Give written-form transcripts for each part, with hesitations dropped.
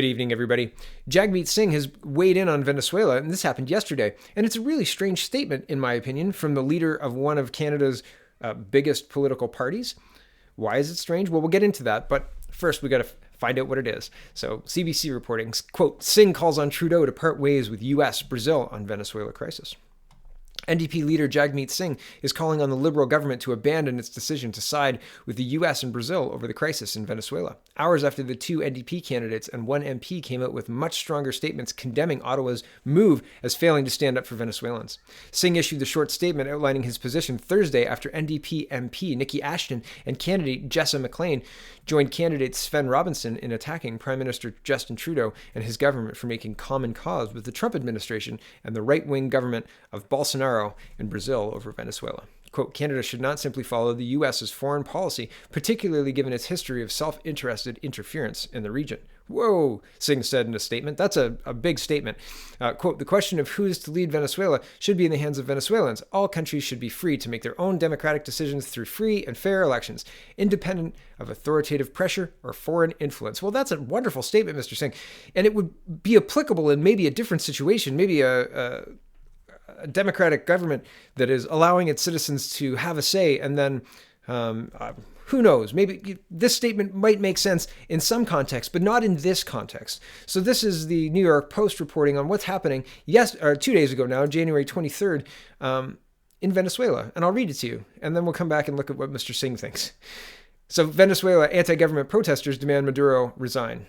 Good evening, everybody. Jagmeet Singh has weighed in on Venezuela, and this happened yesterday. And it's a really strange statement, in my opinion, from the leader of one of Canada's biggest political parties. Why is it strange? Well, we'll get into that. But first, we got to find out what it is. So CBC reporting, quote, Singh calls on Trudeau to part ways with U.S., Brazil on Venezuela crisis. NDP leader Jagmeet Singh is calling on the Liberal government to abandon its decision to side with the US and Brazil over the crisis in Venezuela. Hours after the two NDP candidates and one MP came out with much stronger statements condemning Ottawa's move as failing to stand up for Venezuelans. Singh issued the short statement outlining his position Thursday after NDP MP Nikki Ashton and candidate Jessa McLean joined candidate Sven Robinson in attacking Prime Minister Justin Trudeau and his government for making common cause with the Trump administration and the right-wing government of Bolsonaro in Brazil over Venezuela. Quote, Canada should not simply follow the U.S.'s foreign policy, particularly given its history of self-interested interference in the region. Whoa, Singh said in a statement. That's a big statement. Quote, the question of who is to lead Venezuela should be in the hands of Venezuelans. All countries should be free to make their own democratic decisions through free and fair elections, independent of authoritative pressure or foreign influence. Well, that's a wonderful statement, Mr. Singh. And it would be applicable in maybe a different situation, maybe a democratic government that is allowing its citizens to have a say, and then who knows, maybe this statement might make sense in some context, but not in this context. So this is the New York Post reporting on what's happening 2 days ago now, January 23rd, in Venezuela. And I'll read it to you, and then we'll come back and look at what Mr. Singh thinks. So Venezuela anti-government protesters demand Maduro resign.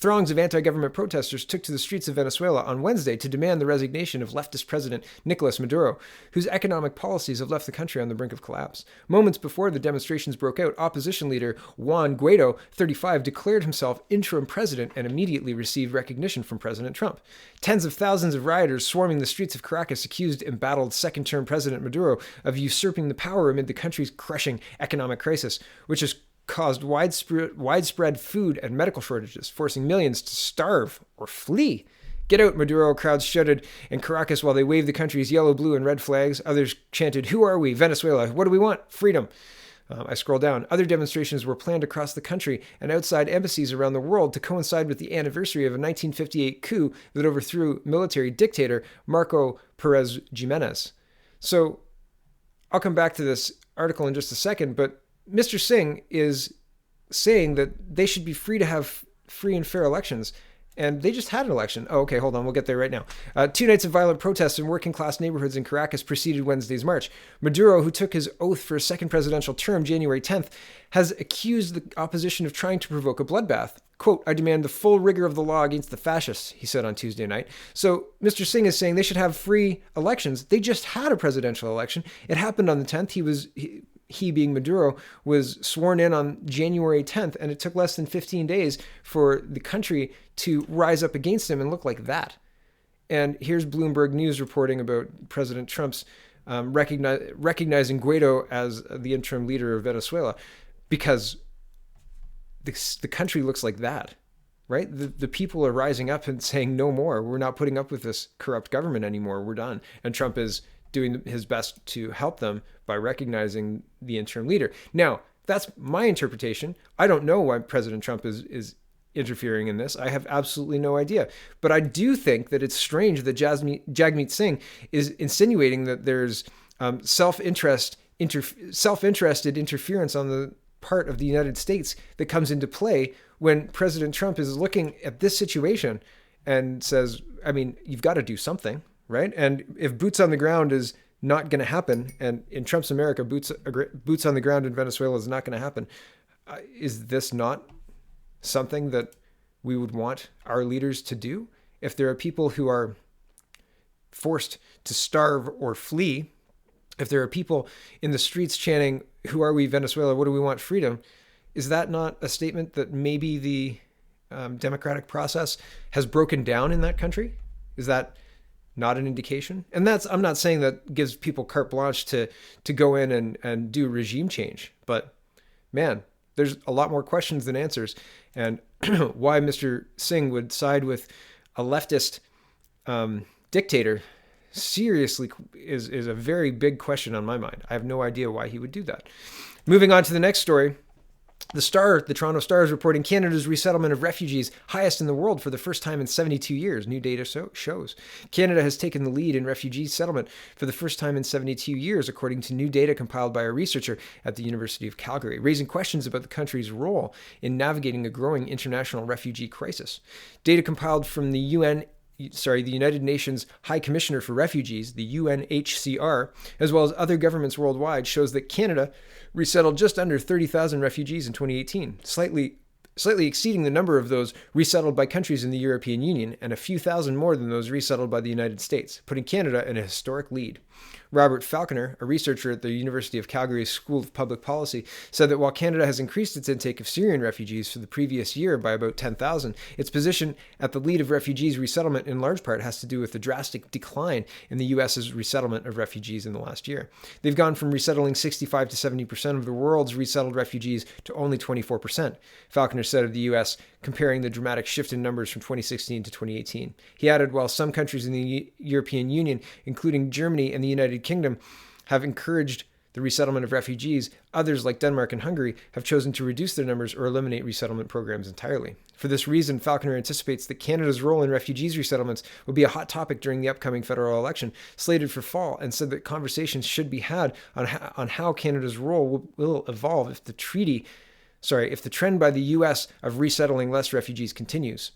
Throngs of anti-government protesters took to the streets of Venezuela on Wednesday to demand the resignation of leftist President Nicolas Maduro, whose economic policies have left the country on the brink of collapse. Moments before the demonstrations broke out, opposition leader Juan Guaido, 35, declared himself interim president and immediately received recognition from President Trump. Tens of thousands of rioters swarming the streets of Caracas accused embattled second-term President Maduro of usurping the power amid the country's crushing economic crisis, which has caused widespread food and medical shortages, forcing millions to starve or flee. Get out, Maduro, crowds shouted in Caracas while they waved the country's yellow, blue, and red flags. Others chanted, who are we? Venezuela. What do we want? Freedom. I scroll down. Other demonstrations were planned across the country and outside embassies around the world to coincide with the anniversary of a 1958 coup that overthrew military dictator Marco Perez Jimenez. So I'll come back to this article in just a second, but Mr. Singh is saying that they should be free to have free and fair elections. And they just had an election. Oh, okay, hold on. We'll get there right now. 2 nights of violent protests in working-class neighborhoods in Caracas preceded Wednesday's march. Maduro, who took his oath for a second presidential term January 10th, has accused the opposition of trying to provoke a bloodbath. Quote, I demand the full rigor of the law against the fascists, he said on Tuesday night. So Mr. Singh is saying they should have free elections. They just had a presidential election. It happened on the 10th. He being Maduro, was sworn in on January 10th, and it took less than 15 days for the country to rise up against him and look like that. And here's Bloomberg News reporting about President Trump's recognizing Guaido as the interim leader of Venezuela because the country looks like that, right? The people are rising up and saying, no more. We're not putting up with this corrupt government anymore. We're done. And Trump is doing his best to help them by recognizing the interim leader. Now, that's my interpretation. I don't know why President Trump is interfering in this. I have absolutely no idea. But I do think that it's strange that Jagmeet Singh is insinuating that there's self-interested interference on the part of the United States that comes into play when President Trump is looking at this situation and says, I mean, you've got to do something. Right? And if boots on the ground is not going to happen, and in Trump's America, boots on the ground in Venezuela is not going to happen, is this not something that we would want our leaders to do? If there are people who are forced to starve or flee, if there are people in the streets chanting, who are we, Venezuela? What do we want? Freedom. Is that not a statement that maybe the democratic process has broken down in that country? Is that not an indication? And I'm not saying that gives people carte blanche to go in and do regime change, but man, there's a lot more questions than answers. And why Mr. Singh would side with a leftist dictator seriously is a very big question on my mind. I have no idea why he would do that. Moving on to the next story. The Toronto Star is reporting Canada's resettlement of refugees highest in the world for the first time in 72 years, new data shows. Canada has taken the lead in refugee settlement for the first time in 72 years, according to new data compiled by a researcher at the University of Calgary, raising questions about the country's role in navigating a growing international refugee crisis. Data compiled from the United Nations High Commissioner for Refugees, the UNHCR, as well as other governments worldwide, shows that Canada resettled just under 30,000 refugees in 2018, slightly exceeding the number of those resettled by countries in the European Union and a few thousand more than those resettled by the United States, putting Canada in a historic lead. Robert Falconer, a researcher at the University of Calgary's School of Public Policy, said that while Canada has increased its intake of Syrian refugees for the previous year by about 10,000, its position at the lead of refugees resettlement in large part has to do with the drastic decline in the U.S.'s resettlement of refugees in the last year. They've gone from resettling 65 to 70% of the world's resettled refugees to only 24%, Falconer said of the U.S., comparing the dramatic shift in numbers from 2016 to 2018. He added, while some countries in the European Union, including Germany and the United Kingdom, have encouraged the resettlement of refugees, others like Denmark and Hungary have chosen to reduce their numbers or eliminate resettlement programs entirely. For this reason, Falconer anticipates that Canada's role in refugees resettlements will be a hot topic during the upcoming federal election, slated for fall, and said that conversations should be had on how Canada's role will evolve if the trend by the U.S. of resettling less refugees continues.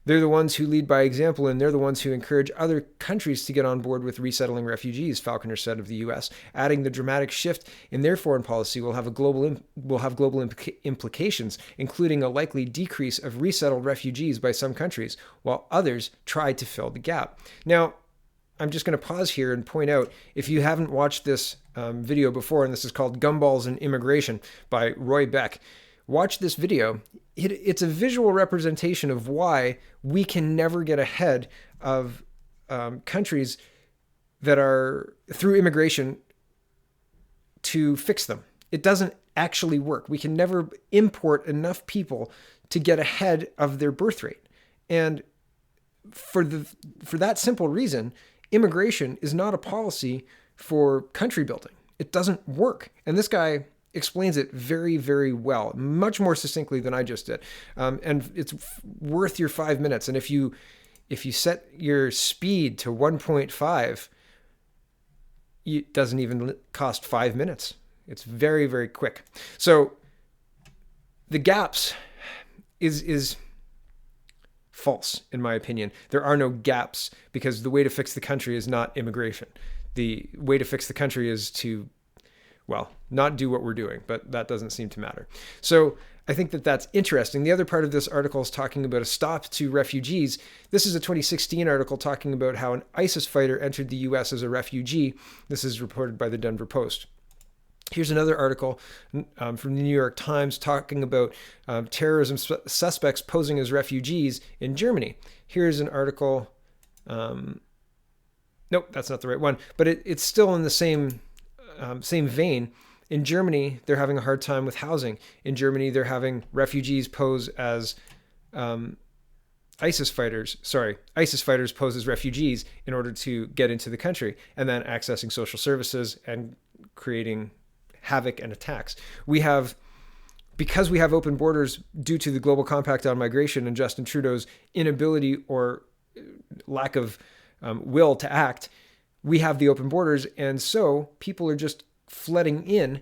They're the ones who lead by example, and they're the ones who encourage other countries to get on board with resettling refugees, Falconer said of the U.S., adding the dramatic shift in their foreign policy will have global implications, including a likely decrease of resettled refugees by some countries, while others try to fill the gap. Now, I'm just going to pause here and point out, if you haven't watched this video before, and this is called Gumballs and Immigration by Roy Beck, watch this video. It's a visual representation of why we can never get ahead of countries that are through immigration to fix them. It doesn't actually work. We can never import enough people to get ahead of their birth rate. And for that simple reason, immigration is not a policy for country building. It doesn't work. And this guy explains it very, very well, much more succinctly than I just did. And it's worth your 5 minutes. And if you set your speed to 1.5, it doesn't even cost 5 minutes. It's very, very quick. So the gaps is false, in my opinion. There are no gaps because the way to fix the country is not immigration. The way to fix the country is to, well, not do what we're doing, but that doesn't seem to matter. So I think that that's interesting. The other part of this article is talking about a stop to refugees. This is a 2016 article talking about how an ISIS fighter entered the U.S. as a refugee. This is reported by the Denver Post. Here's another article from the New York Times talking about terrorism suspects posing as refugees in Germany. Here's an article. Nope, that's not the right one, but it's still in the same vein. In Germany, they're having a hard time with housing. In Germany, they're having refugees pose as ISIS fighters pose as refugees in order to get into the country, and then accessing social services and creating havoc and attacks. Because we have open borders due to the Global Compact on Migration and Justin Trudeau's inability or lack of will to act, we have the open borders, and so people are just flooding in,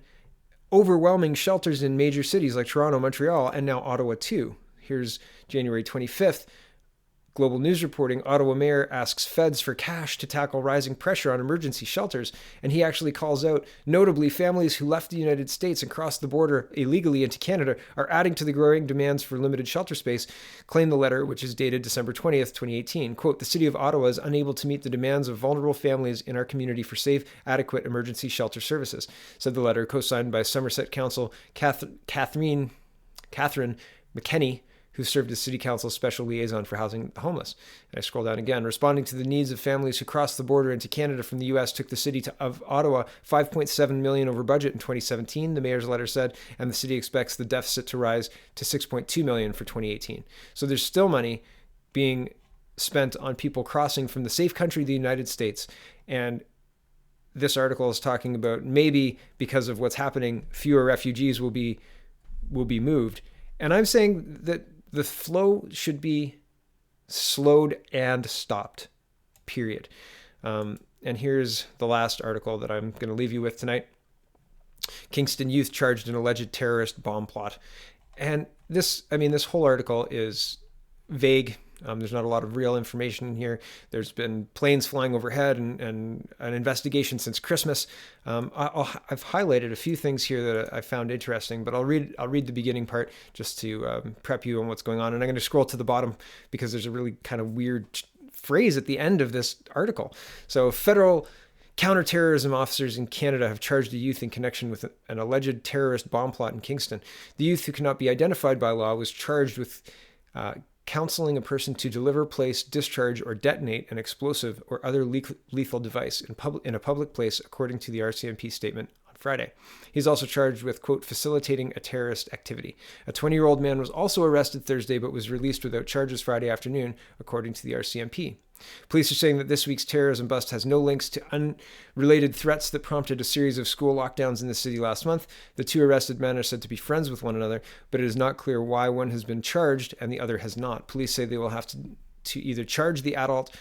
overwhelming shelters in major cities like Toronto, Montreal, and now Ottawa too. Here's January 25th. Global News reporting, Ottawa mayor asks feds for cash to tackle rising pressure on emergency shelters. And he actually calls out, notably, families who left the United States and crossed the border illegally into Canada are adding to the growing demands for limited shelter space, claimed the letter, which is dated December 20th, 2018. Quote, the city of Ottawa is unable to meet the demands of vulnerable families in our community for safe, adequate emergency shelter services, said the letter, co-signed by Somerset Council Catherine McKenney, who served as City Council's special liaison for housing the homeless. And I scroll down again. Responding to the needs of families who crossed the border into Canada from the U.S. took the city of Ottawa $5.7 million over budget in 2017, the mayor's letter said, and the city expects the deficit to rise to $6.2 million for 2018. So there's still money being spent on people crossing from the safe country, the United States. And this article is talking about maybe because of what's happening, fewer refugees will be will be moved. And I'm saying that the flow should be slowed and stopped, period. And here's the last article that I'm going to leave you with tonight. Kingston youth charged in alleged terrorist bomb plot. And this whole article is vague. There's not a lot of real information in here. There's been planes flying overhead and an investigation since Christmas. I've highlighted a few things here that I found interesting, but I'll read the beginning part just to prep you on what's going on. And I'm going to scroll to the bottom because there's a really kind of weird phrase at the end of this article. So federal counterterrorism officers in Canada have charged a youth in connection with an alleged terrorist bomb plot in Kingston. The youth, who cannot be identified by law, was charged with counseling a person to deliver, place, discharge, or detonate an explosive or other lethal device in a public place, according to the RCMP statement on Friday. He's also charged with, quote, facilitating a terrorist activity. A 20-year-old man was also arrested Thursday but was released without charges Friday afternoon, according to the RCMP. Police are saying that this week's terrorism bust has no links to unrelated threats that prompted a series of school lockdowns in the city last month. The two arrested men are said to be friends with one another, but it is not clear why one has been charged and the other has not. Police say they will have to either charge the adult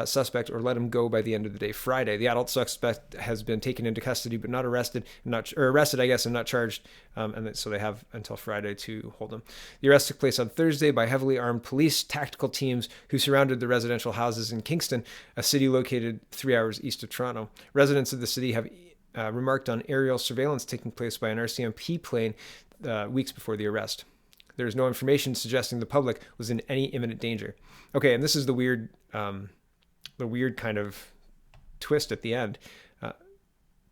suspect or let him go by the end of the day Friday. The adult suspect has been taken into custody but not arrested, I guess, and not charged, so they have until Friday to hold him. The arrest took place on Thursday by heavily armed police tactical teams who surrounded the residential houses in Kingston, a city located 3 hours east of Toronto. Residents of the city have remarked on aerial surveillance taking place by an RCMP plane weeks before the arrest. There is no information suggesting the public was in any imminent danger. Okay, and this is the weird kind of twist at the end.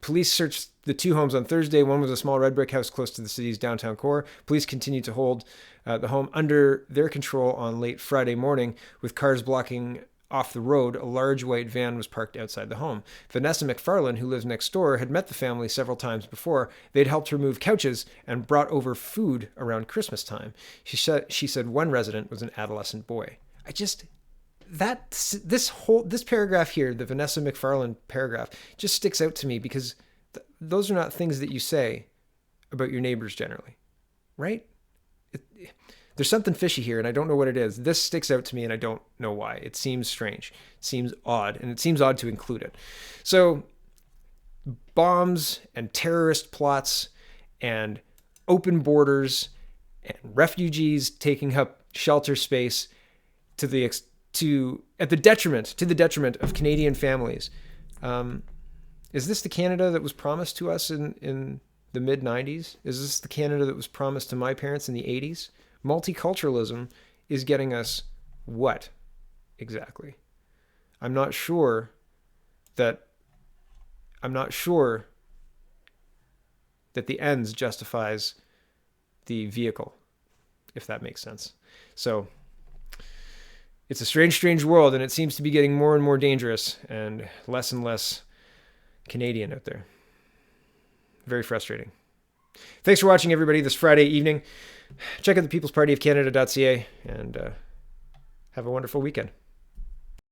Police searched the two homes on Thursday. One was a small red brick house close to the city's downtown core. Police continued to hold the home under their control on late Friday morning, with cars blocking off the road. A large white van was parked outside the home. Vanessa McFarlane, who lives next door, had met the family several times before. They'd helped her move couches and brought over food around Christmas time. She said one resident was an adolescent boy. This paragraph here, the Vanessa McFarlane paragraph, just sticks out to me because those are not things that you say about your neighbors generally, right? There's something fishy here, and I don't know what it is. This sticks out to me, and I don't know why. It seems strange. It seems odd, and it seems odd to include it. So bombs and terrorist plots and open borders and refugees taking up shelter space to the detriment of Canadian families. Is this the Canada that was promised to us in the mid-90s? Is this the Canada that was promised to my parents in the 80s? Multiculturalism is getting us what exactly? I'm not sure that the ends justifies the vehicle, if that makes sense. So it's a strange, strange world, and it seems to be getting more and more dangerous and less Canadian out there. Very frustrating. Thanks for watching, everybody, this Friday evening. Check out the peoplespartyofcanada.ca and have a wonderful weekend.